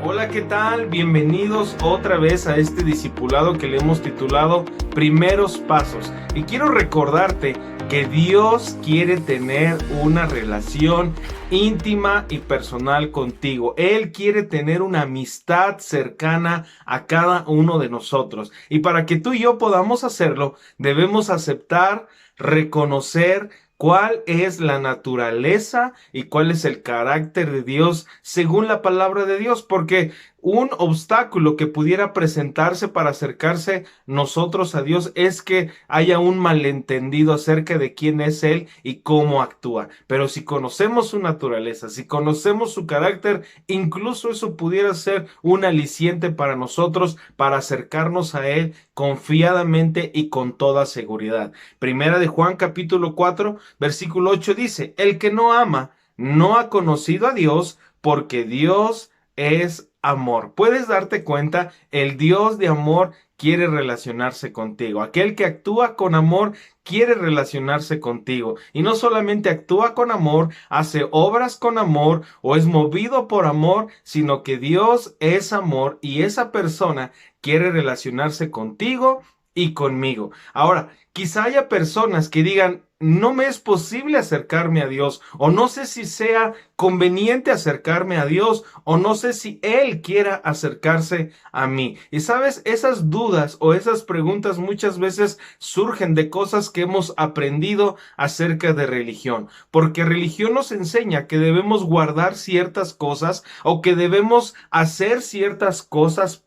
Hola, ¿qué tal? Bienvenidos otra vez a este discipulado que le hemos titulado Primeros Pasos. Y quiero recordarte que Dios quiere tener una relación íntima y personal contigo. Él quiere tener una amistad cercana a cada uno de nosotros. Y para que tú y yo podamos hacerlo, debemos aceptar, reconocer cuál es la naturaleza y cuál es el carácter de Dios según la palabra de Dios, porque un obstáculo que pudiera presentarse para acercarse nosotros a Dios es que haya un malentendido acerca de quién es Él y cómo actúa. Pero si conocemos su naturaleza, si conocemos su carácter, incluso eso pudiera ser un aliciente para nosotros para acercarnos a Él confiadamente y con toda seguridad. Primera de Juan capítulo 4, versículo 8 dice: el que no ama no ha conocido a Dios, porque Dios es amor. ¿Puedes darte cuenta? El Dios de amor quiere relacionarse contigo. Aquel que actúa con amor quiere relacionarse contigo. Y no solamente actúa con amor, hace obras con amor o es movido por amor, sino que Dios es amor y esa persona quiere relacionarse contigo y conmigo. Ahora, quizá haya personas que digan: no me es posible acercarme a Dios, o no sé si sea conveniente acercarme a Dios, o no sé si Él quiera acercarse a mí. Y sabes, esas dudas o esas preguntas muchas veces surgen de cosas que hemos aprendido acerca de religión, porque religión nos enseña que debemos guardar ciertas cosas, o que debemos hacer ciertas cosas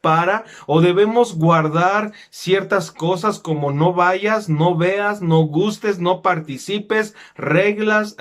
o debemos guardar ciertas cosas como no vayas, no veas, no gustes, no participes, reglas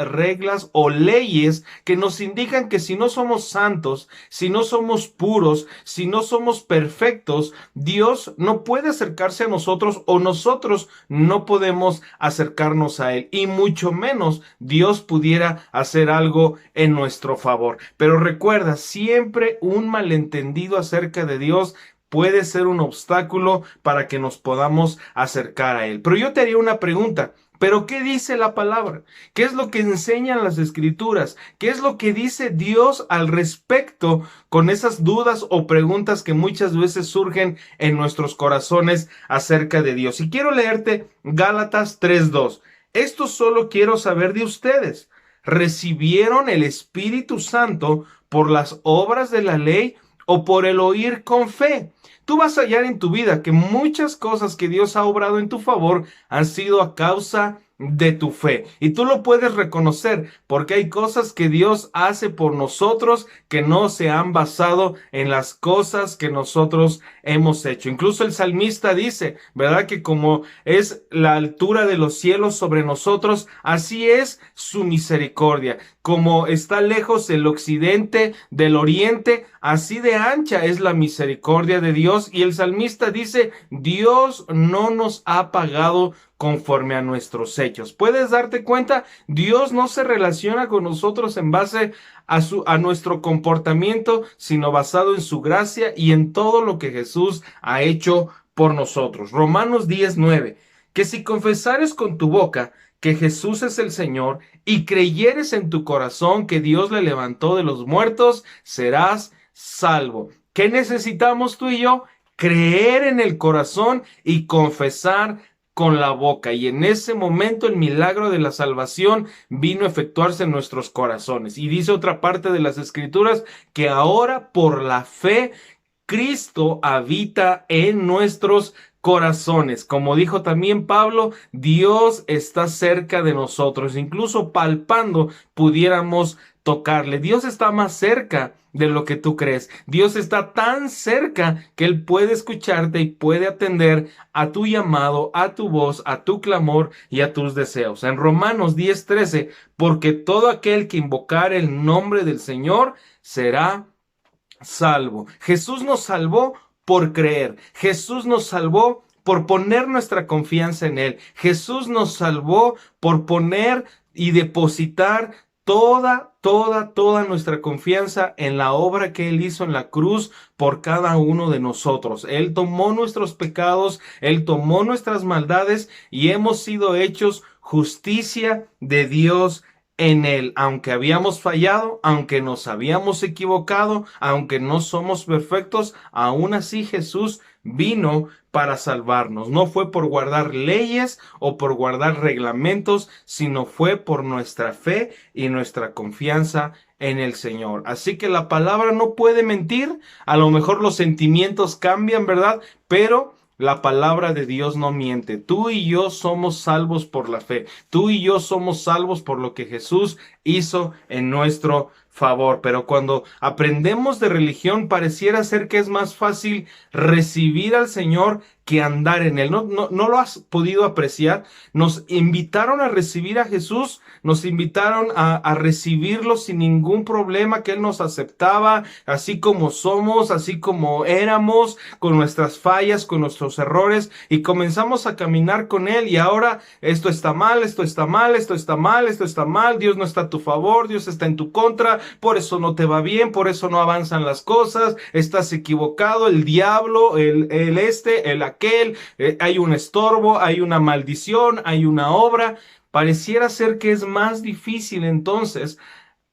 o leyes que nos indican que si no somos santos, si no somos puros, si no somos perfectos, Dios no puede acercarse a nosotros o nosotros no podemos acercarnos a Él, y mucho menos Dios pudiera hacer algo en nuestro favor. Pero recuerda, siempre un malentendido acerca de Dios puede ser un obstáculo para que nos podamos acercar a Él. Pero yo te haría una pregunta: ¿pero qué dice la palabra? ¿Qué es lo que enseñan las escrituras? ¿Qué es lo que dice Dios al respecto con esas dudas o preguntas que muchas veces surgen en nuestros corazones acerca de Dios? Y quiero leerte Gálatas 3:2. Esto solo quiero saber de ustedes: ¿recibieron el Espíritu Santo por las obras de la ley o por el oír con fe? Tú vas a hallar en tu vida que muchas cosas que Dios ha obrado en tu favor han sido a causa de tu fe. Y tú lo puedes reconocer porque hay cosas que Dios hace por nosotros que no se han basado en las cosas que nosotros hemos hecho. Incluso el salmista dice, ¿verdad?, que como es la altura de los cielos sobre nosotros, así es su misericordia. Como está lejos el occidente del oriente, así de ancha es la misericordia de Dios. Y el salmista dice: Dios no nos ha pagado conforme a nuestros hechos. ¿Puedes darte cuenta? Dios no se relaciona con nosotros en base a nuestro comportamiento, sino basado en su gracia y en todo lo que Jesús ha hecho por nosotros. Romanos 10:9, que si confesares con tu boca que Jesús es el Señor y creyeres en tu corazón que Dios le levantó de los muertos, serás salvo. ¿Qué necesitamos tú y yo? Creer en el corazón y confesar con la boca. Y en ese momento el milagro de la salvación vino a efectuarse en nuestros corazones. Y dice otra parte de las Escrituras que ahora por la fe Cristo habita en nuestros corazones. Como dijo también Pablo, Dios está cerca de nosotros, incluso palpando pudiéramos tocarle. Dios está más cerca de lo que tú crees. Dios está tan cerca que Él puede escucharte y puede atender a tu llamado, a tu voz, a tu clamor y a tus deseos. En Romanos 10:13, porque todo aquel que invocare el nombre del Señor será salvo. Jesús nos salvó por creer. Jesús nos salvó por poner nuestra confianza en Él. Jesús nos salvó por poner y depositar toda nuestra confianza en la obra que Él hizo en la cruz por cada uno de nosotros. Él tomó nuestros pecados, Él tomó nuestras maldades y hemos sido hechos justicia de Dios en Él, aunque habíamos fallado, aunque nos habíamos equivocado, aunque no somos perfectos, aún así Jesús vino para salvarnos. No fue por guardar leyes o por guardar reglamentos, sino fue por nuestra fe y nuestra confianza en el Señor. Así que la palabra no puede mentir. A lo mejor los sentimientos cambian, ¿verdad? Pero la palabra de Dios no miente. Tú y yo somos salvos por la fe. Tú y yo somos salvos por lo que Jesús hizo en nuestro favor. Pero cuando aprendemos de religión, pareciera ser que es más fácil recibir al Señor que andar en Él. ¿No lo has podido apreciar? Nos invitaron a recibir a Jesús, nos invitaron a recibirlo sin ningún problema, que Él nos aceptaba así como somos, así como éramos, con nuestras fallas, con nuestros errores, y comenzamos a caminar con Él. Y ahora esto está mal, esto está mal, esto está mal, esto está mal, Dios no está a tu favor, Dios está en tu contra, por eso no te va bien, por eso no avanzan las cosas, estás equivocado, el diablo, el aquel, hay un estorbo, hay una maldición, hay una obra. Pareciera ser que es más difícil entonces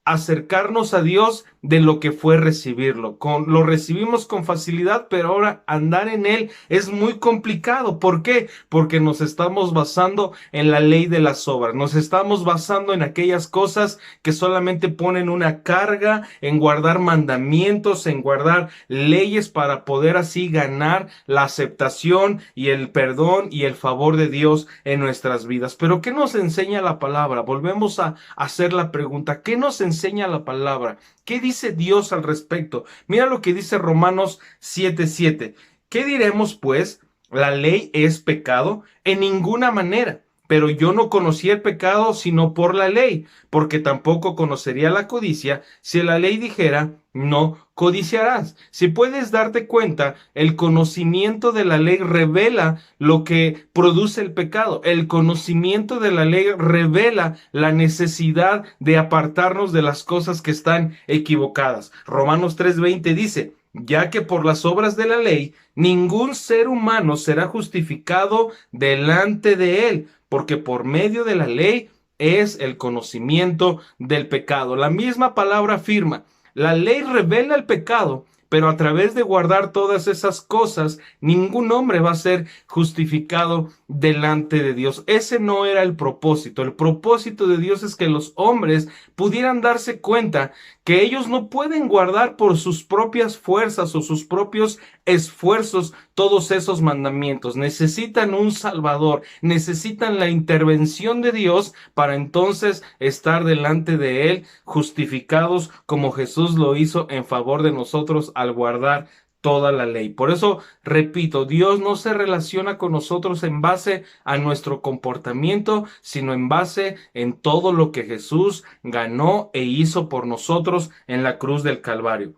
acercarnos a Dios de lo que fue recibirlo. Lo recibimos con facilidad, pero ahora andar en Él es muy complicado. ¿Por qué? Porque nos estamos basando en la ley de las obras. Nos estamos basando en aquellas cosas que solamente ponen una carga en guardar mandamientos, en guardar leyes para poder así ganar la aceptación y el perdón y el favor de Dios en nuestras vidas. Pero ¿qué nos enseña la palabra? Volvemos a hacer la pregunta, ¿qué nos enseña la palabra? ¿Qué dice Dios al respecto? Mira lo que dice Romanos 7:7. ¿Qué diremos pues? ¿La ley es pecado? En ninguna manera. Pero yo no conocí el pecado sino por la ley, porque tampoco conocería la codicia si la ley dijera, no codiciarás. Si puedes darte cuenta, el conocimiento de la ley revela lo que produce el pecado. El conocimiento de la ley revela la necesidad de apartarnos de las cosas que están equivocadas. Romanos 3:20 dice, ya que por las obras de la ley ningún ser humano será justificado delante de él, porque por medio de la ley es el conocimiento del pecado. La misma palabra afirma, la ley revela el pecado, pero a través de guardar todas esas cosas, ningún hombre va a ser justificado delante de Dios. Ese no era el propósito. El propósito de Dios es que los hombres pudieran darse cuenta que ellos no pueden guardar por sus propias fuerzas o sus propios esfuerzos todos esos mandamientos. Necesitan un Salvador, necesitan la intervención de Dios para entonces estar delante de Él justificados como Jesús lo hizo en favor de nosotros al guardar toda la ley. Por eso, repito, Dios no se relaciona con nosotros en base a nuestro comportamiento, sino en base en todo lo que Jesús ganó e hizo por nosotros en la cruz del Calvario.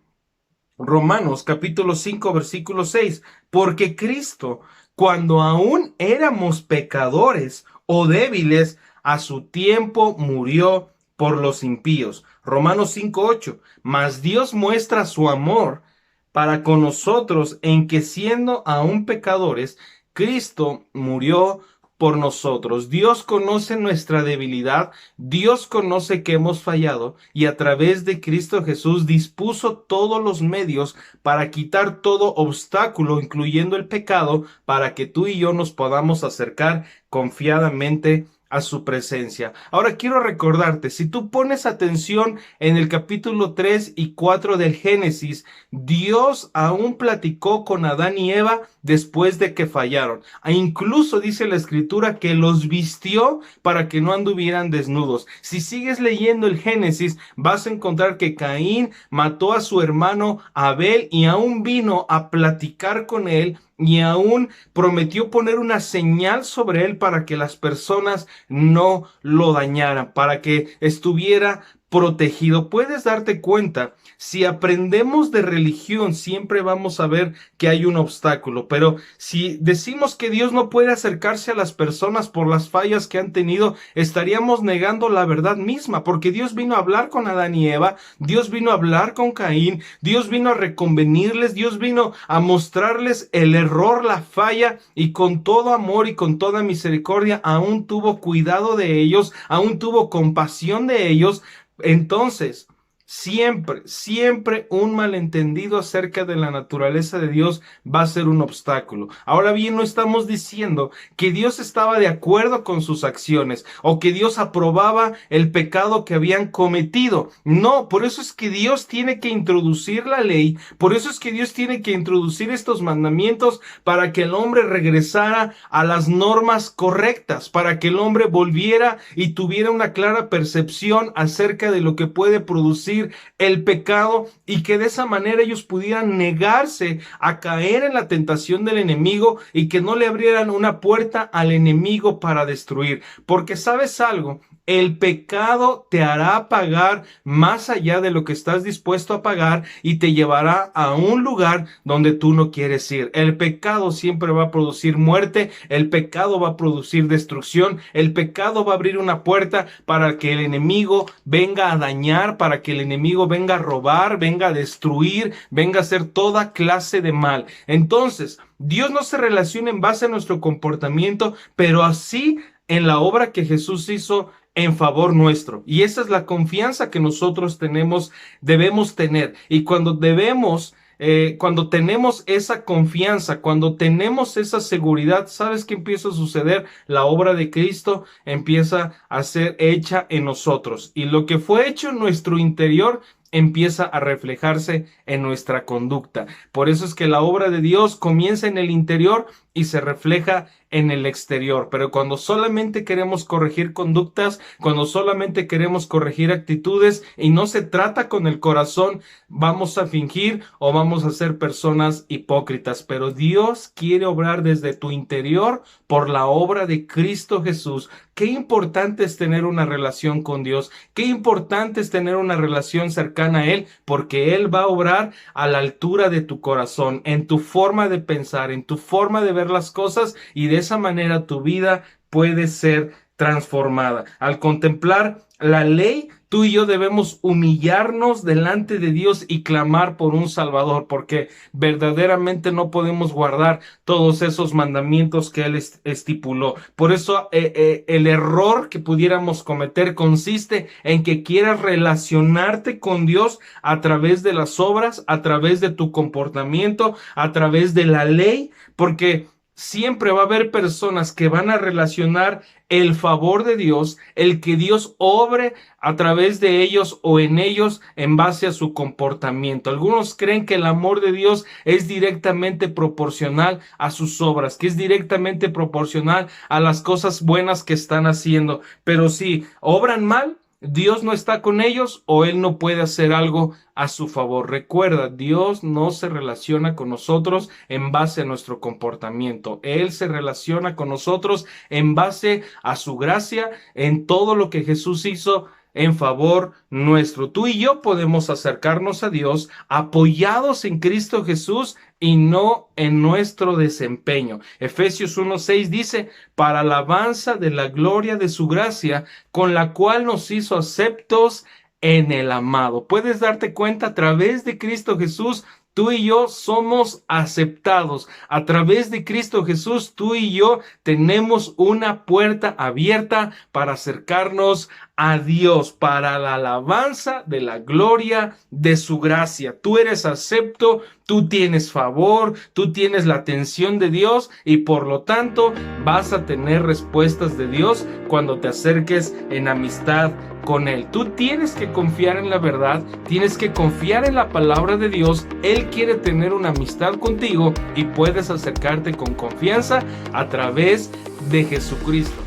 Romanos capítulo 5 versículo 6, porque Cristo, cuando aún éramos pecadores o débiles, a su tiempo murió por los impíos. Romanos 5:8, mas Dios muestra su amor para con nosotros en que siendo aún pecadores, Cristo murió por nosotros. Dios conoce nuestra debilidad, Dios conoce que hemos fallado y a través de Cristo Jesús dispuso todos los medios para quitar todo obstáculo, incluyendo el pecado, para que tú y yo nos podamos acercar confiadamente a su presencia. Ahora quiero recordarte, si tú pones atención en el capítulo 3 y 4 del Génesis, Dios aún platicó con Adán y Eva después de que fallaron. E incluso dice la escritura que los vistió para que no anduvieran desnudos. Si sigues leyendo el Génesis, vas a encontrar que Caín mató a su hermano Abel y aún vino a platicar con él y aún prometió poner una señal sobre él para que las personas no lo dañaran, para que estuviera protegido. Puedes darte cuenta, si aprendemos de religión, siempre vamos a ver que hay un obstáculo, pero si decimos que Dios no puede acercarse a las personas por las fallas que han tenido, estaríamos negando la verdad misma, porque Dios vino a hablar con Adán y Eva, Dios vino a hablar con Caín, Dios vino a reconvenirles, Dios vino a mostrarles el error, la falla, y con todo amor y con toda misericordia aún tuvo cuidado de ellos, aún tuvo compasión de ellos. Entonces, siempre un malentendido acerca de la naturaleza de Dios va a ser un obstáculo. Ahora bien, no estamos diciendo que Dios estaba de acuerdo con sus acciones o que Dios aprobaba el pecado que habían cometido. No, por eso es que Dios tiene que introducir la ley, por eso es que Dios tiene que introducir estos mandamientos para que el hombre regresara a las normas correctas, para que el hombre volviera y tuviera una clara percepción acerca de lo que puede producir el pecado, y que de esa manera ellos pudieran negarse a caer en la tentación del enemigo y que no le abrieran una puerta al enemigo para destruir. Porque ¿sabes algo? El pecado te hará pagar más allá de lo que estás dispuesto a pagar y te llevará a un lugar donde tú no quieres ir. El pecado siempre va a producir muerte, el pecado va a producir destrucción, el pecado va a abrir una puerta para que el enemigo venga a dañar, para que el enemigo venga a robar, venga a destruir, venga a hacer toda clase de mal. Entonces, Dios no se relaciona en base a nuestro comportamiento, pero así en la obra que Jesús hizo en favor nuestro. Y esa es la confianza que nosotros debemos tener. Y cuando tenemos esa confianza, cuando tenemos esa seguridad, ¿sabes qué empieza a suceder? La obra de Cristo empieza a ser hecha en nosotros. Y lo que fue hecho en nuestro interior empieza a reflejarse en nuestra conducta. Por eso es que la obra de Dios comienza en el interior y se refleja en el exterior. Pero cuando solamente queremos corregir conductas, cuando solamente queremos corregir actitudes y no se trata con el corazón, vamos a fingir o vamos a ser personas hipócritas. Pero Dios quiere obrar desde tu interior por la obra de Cristo Jesús. Qué importante es tener una relación con Dios. Qué importante es tener una relación cercana a Él, porque Él va a obrar a la altura de tu corazón, en tu forma de pensar, en tu forma de ver las cosas, y de esa manera tu vida puede ser transformada. Al contemplar la ley, tú y yo debemos humillarnos delante de Dios y clamar por un Salvador, porque verdaderamente no podemos guardar todos esos mandamientos que Él estipuló. Por eso el error que pudiéramos cometer consiste en que quieras relacionarte con Dios a través de las obras, a través de tu comportamiento, a través de la ley, porque siempre va a haber personas que van a relacionar el favor de Dios, el que Dios obre a través de ellos o en ellos en base a su comportamiento. Algunos creen que el amor de Dios es directamente proporcional a sus obras, que es directamente proporcional a las cosas buenas que están haciendo. Pero si obran mal, Dios no está con ellos o Él no puede hacer algo a su favor. Recuerda, Dios no se relaciona con nosotros en base a nuestro comportamiento. Él se relaciona con nosotros en base a su gracia, en todo lo que Jesús hizo en favor nuestro. Tú y yo podemos acercarnos a Dios apoyados en Cristo Jesús y no en nuestro desempeño. Efesios 1:6 dice: para alabanza de la gloria de su gracia, con la cual nos hizo aceptos en el amado. Puedes darte cuenta, a través de Cristo Jesús, tú y yo somos aceptados. A través de Cristo Jesús, tú y yo tenemos una puerta abierta para acercarnos a Dios, para la alabanza de la gloria de su gracia. Tú eres acepto, tú tienes favor, tú tienes la atención de Dios y por lo tanto vas a tener respuestas de Dios cuando te acerques en amistad con Él. Tú tienes que confiar en la verdad, tienes que confiar en la palabra de Dios. Él quiere tener una amistad contigo y puedes acercarte con confianza a través de Jesucristo.